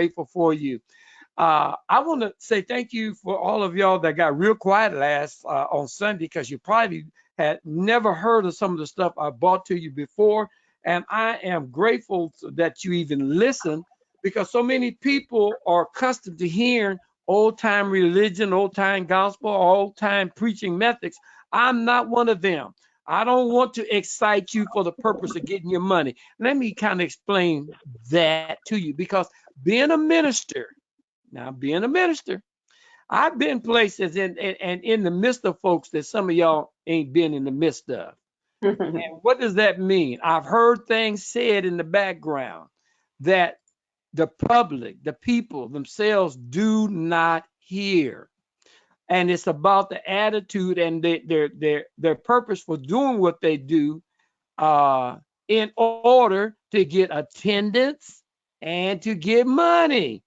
grateful for you. I want to say thank you for all of y'all that got real quiet last on Sunday, because you probably had never heard of some of the stuff I brought to you before. And I am grateful that you even listened, because so many people are accustomed to hearing old time religion, old time gospel, old time preaching methods. I'm not one of them. I don't want to excite you for the purpose of getting your money. Let me kind of explain that to you, because being a minister, now, being a minister, I've been places and in the midst of folks that some of y'all ain't been in the midst of. And what does that mean? I've heard things said in the background that the public, the people themselves do not hear. And it's about the attitude and their purpose for doing what they do uh, in order to get attendance and to get money.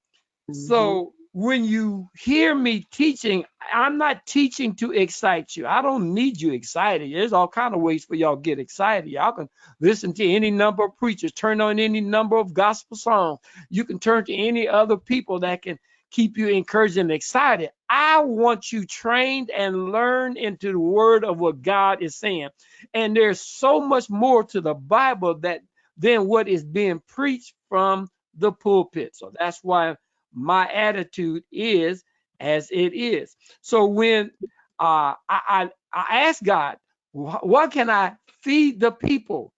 So when you hear me teaching, I'm not teaching to excite you. I don't need you excited. There's all kind of ways for y'all to get excited. Y'all can listen to any number of preachers, turn on any number of gospel songs. You can turn to any other people that can keep you encouraged and excited. I want you trained and learned into the word of what God is saying. And there's so much more to the Bible that than what is being preached from the pulpit. So that's why my attitude is as it is. So when I ask God, what can I feed the people?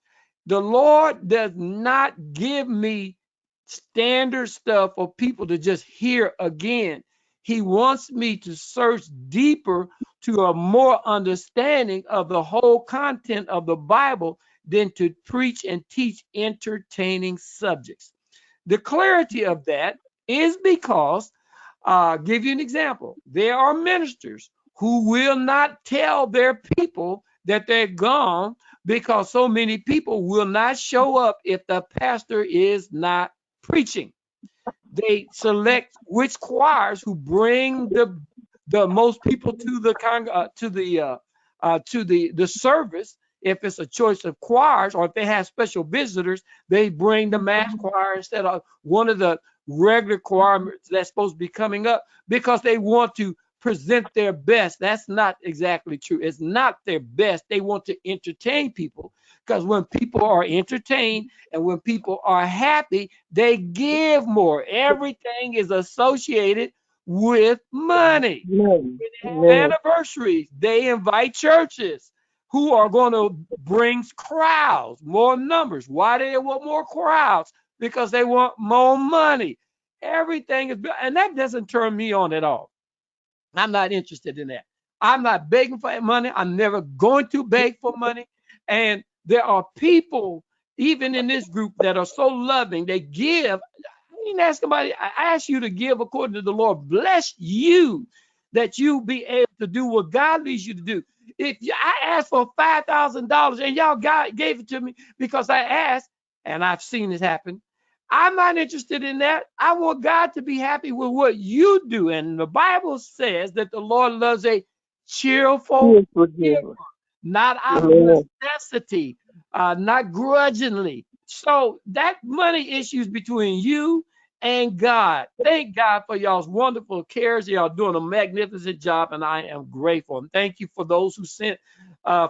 The Lord does not give me standard stuff for people to just hear again. He wants me to search deeper to a more understanding of the whole content of the Bible than to preach and teach entertaining subjects. The clarity of that is because, give you an example, there are ministers who will not tell their people that they're gone, because so many people will not show up if the pastor is not preaching. They select which choirs who bring the most people to the to the service. If it's a choice of choirs, or if they have special visitors, they bring the mass choir instead of one of the regular choirs that's supposed to be coming up, because they want to present their best. That's not exactly true. It's not their best. They want to entertain people, because when people are entertained and when people are happy, they give more. Everything is associated with money. When they have anniversaries, they invite churches who are going to bring crowds, more numbers. Why do they want more crowds? Because they want more money. Everything is, and that doesn't turn me on at all. I'm not interested in that. I'm not begging for money. I'm never going to beg for money. And there are people, even in this group, that are so loving. They give. I didn't ask somebody. I ask you to give according to the Lord. Bless you that you be able to do what God leads you to do. If I asked for $5,000 and y'all gave it to me because I asked, and I've seen it happen, I'm not interested in that. I want God to be happy with what you do. And the Bible says that the Lord loves a cheerful giver, not out of necessity, not grudgingly. So that money issues between you and God. Thank God for y'all's wonderful cares. Y'all doing a magnificent job, and I am grateful. And thank you for those who sent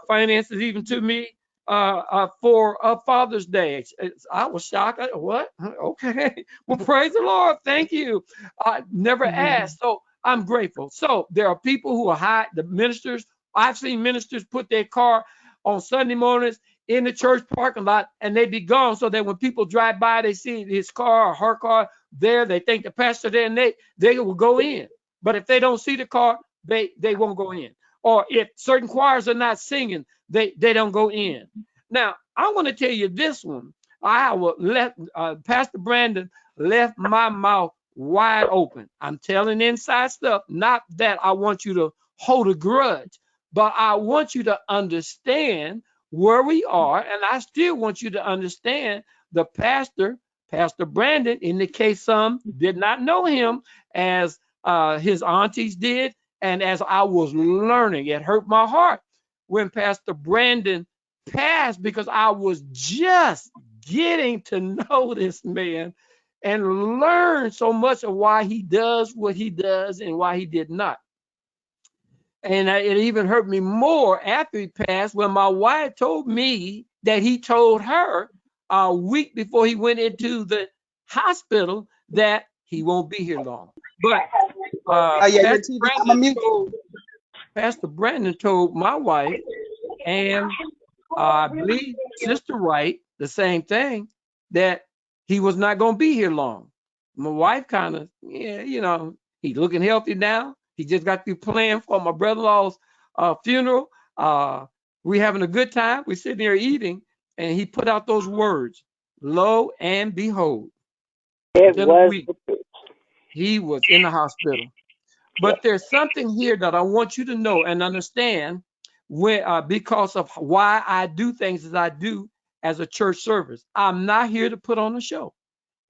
finances even to me for Father's Day. I was shocked. What? Okay. Well, praise the Lord. Thank you. I never asked. So I'm grateful. So there are people who are high, the ministers. I've seen ministers put their car on Sunday mornings in the church parking lot, and they be gone, so that when people drive by, they see his car or her car there. They think the pastor there, and they will go in. But if they don't see the car, they won't go in. Or if certain choirs are not singing, they don't go in. Now, I want to tell you this one. I will let Pastor Brandon left my mouth wide open. I'm telling inside stuff. Not that I want you to hold a grudge, but I want you to understand where we are, and I still want you to understand the pastor, Pastor Brandon, in the case some did not know him as his aunties did, and as I was learning, it hurt my heart when Pastor Brandon passed, because I was just getting to know this man, and learn so much of why he does what he does and why he did not. And it even hurt me more after he passed when my wife told me that he told her a week before he went into the hospital that he won't be here long. But Oh yeah, your Pastor TV. I'm a Brandon mute. told Pastor Brandon told my wife and I believe Sister Wright the same thing, that he was not going to be here long. My wife kind of, yeah, you know, he's looking healthy now. He just got through playing for my brother-in-law's funeral. We having a good time. We sitting there eating, and he put out those words, "Lo and behold." It Within a was week, the truth. he was in the hospital. But there's something here that I want you to know and understand when, because of why I do things as I do as a church service. I'm not here to put on a show.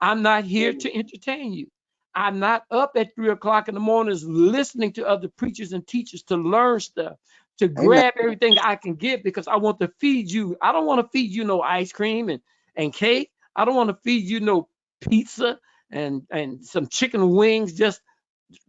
I'm not here to entertain you. I'm not up at 3 o'clock in the mornings listening to other preachers and teachers to learn stuff, to Amen. grab everything I can get because I want to feed you. I don't want to feed you no ice cream and cake. I don't want to feed you no pizza and some chicken wings just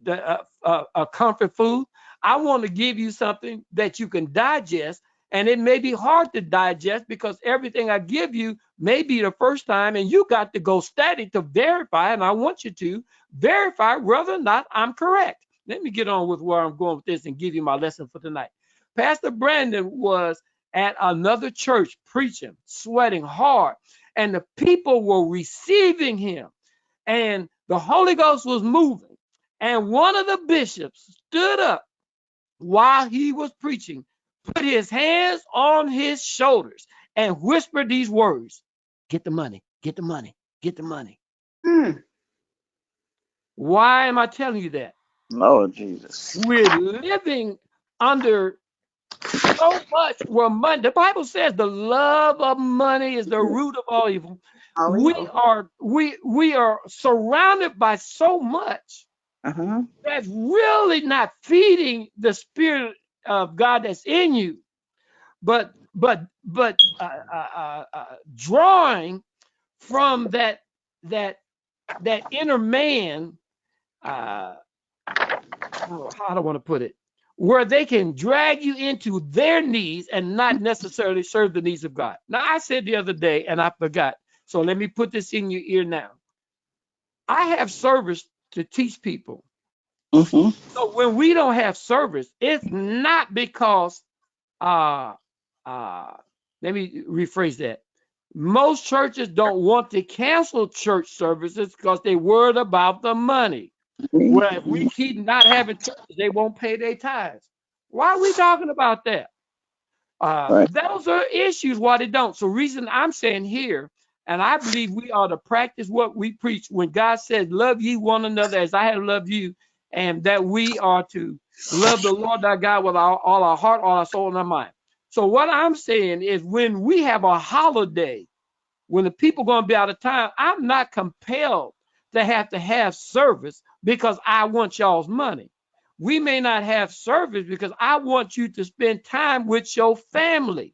a comfort food. I want to give you something that you can digest, and it may be hard to digest because everything I give you may be the first time, and you got to go study to verify, and I want you to verify whether or not I'm correct. Let me get on with where I'm going with this and give you my lesson for tonight. Pastor Brandon was at another church preaching, sweating hard, and the people were receiving him, and the Holy Ghost was moving. And one of the bishops stood up while he was preaching, put his hands on his shoulders, and whispered these words: "Get the money, get the money, get the money." Mm. Why am I telling you that? Lord Jesus. We're living under so much where money, the Bible says the love of money is the root of all evil. All We evil. are surrounded by so much Uh-huh. that's really not feeding the spirit of God that's in you, but drawing from that inner man. Uh, how do I want to put it? Where they can drag you into their needs and not necessarily serve the needs of God. Now, I said the other day, and I forgot. So let me put this in your ear now. I have service to teach people. Mm-hmm. So when we don't have service, it's not because uh uh let me rephrase that. Most churches don't want to cancel church services because they're worried about the money. Well, if we keep not having churches, they won't pay their tithes. Why are we talking about that? Right. Those are issues why they don't. So reason I'm saying here, and I believe we ought to practice what we preach when God says, "Love ye one another as I have loved you," and that we are to love the Lord our God with all our heart, all our soul, and our mind. So what I'm saying is when we have a holiday, when the people are going to be out of town, I'm not compelled to have service because I want y'all's money. We may not have service because I want you to spend time with your family.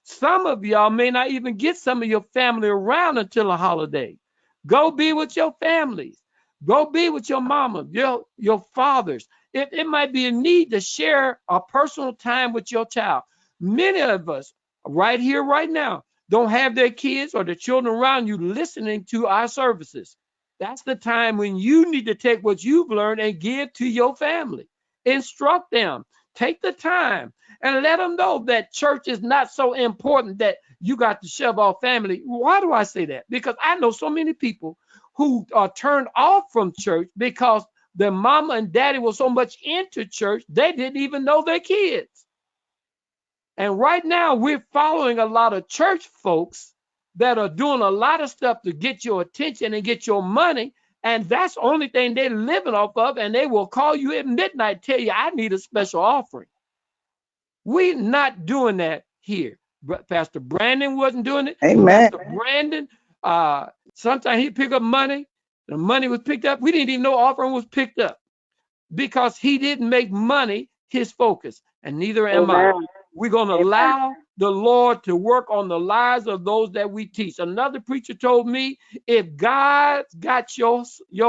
Some of y'all may not even get some of your family around until a holiday. Go be with your families. Go be with your mama, your fathers. It might be a need to share a personal time with your child. Many of us right here, right now, don't have their kids or the children around you listening to our services. That's the time when you need to take what you've learned and give to your family. Instruct them. Take the time and let them know that church is not so important that you got to shove off family. Why do I say that? Because I know so many people who are turned off from church because their mama and daddy was so much into church, they didn't even know their kids. And right now, we're following a lot of church folks that are doing a lot of stuff to get your attention and get your money. And that's the only thing they're living off of. And they will call you at midnight, tell you, "I need a special offering." We're not doing that here. Pastor Brandon wasn't doing it. Amen. Pastor Brandon, sometimes he'd pick up money. The money was picked up. We didn't even know offering was picked up because he didn't make money his focus. And neither am I. Amen. We're going to allow the Lord to work on the lives of those that we teach. Another preacher told me, if God's got your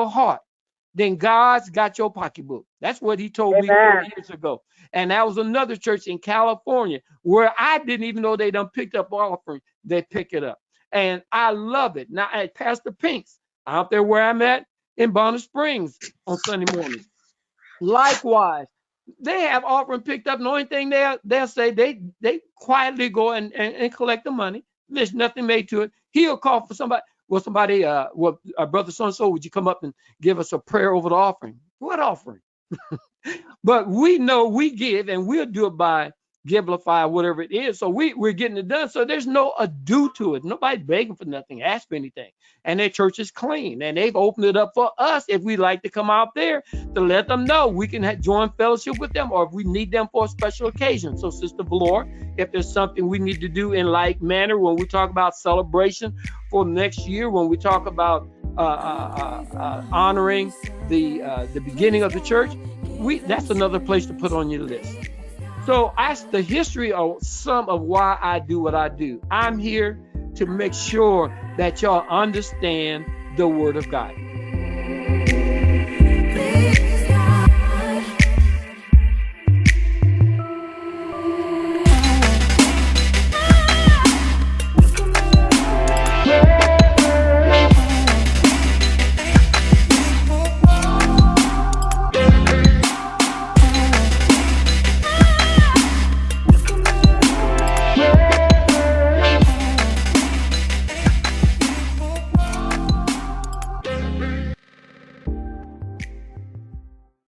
heart, then God's got your pocketbook. That's what he told me 40 years ago. And that was another church in California where I didn't even know they done picked up offering. They pick it up. And I love it. Now, at Pastor Pink's, out there where I'm at in Bonner Springs on Sunday mornings. Likewise, they have offering picked up. And the only thing they'll say, they quietly go and collect the money. There's nothing made to it. He'll call for somebody. Well, brother so-and-so, would you come up and give us a prayer over the offering? What offering? But we know we give, and we'll do it by Givelify, whatever it is. So we're getting it done. So there's no ado to it. Nobody's begging for nothing, ask for anything. And their church is clean. And they've opened it up for us if we like to come out there to let them know we can join fellowship with them, or if we need them for a special occasion. So Sister Valor, if there's something we need to do in like manner when we talk about celebration for next year, when we talk about honoring the beginning of the church, that's another place to put on your list. So that's the history of some of why I do what I do. I'm here to make sure that y'all understand the Word of God.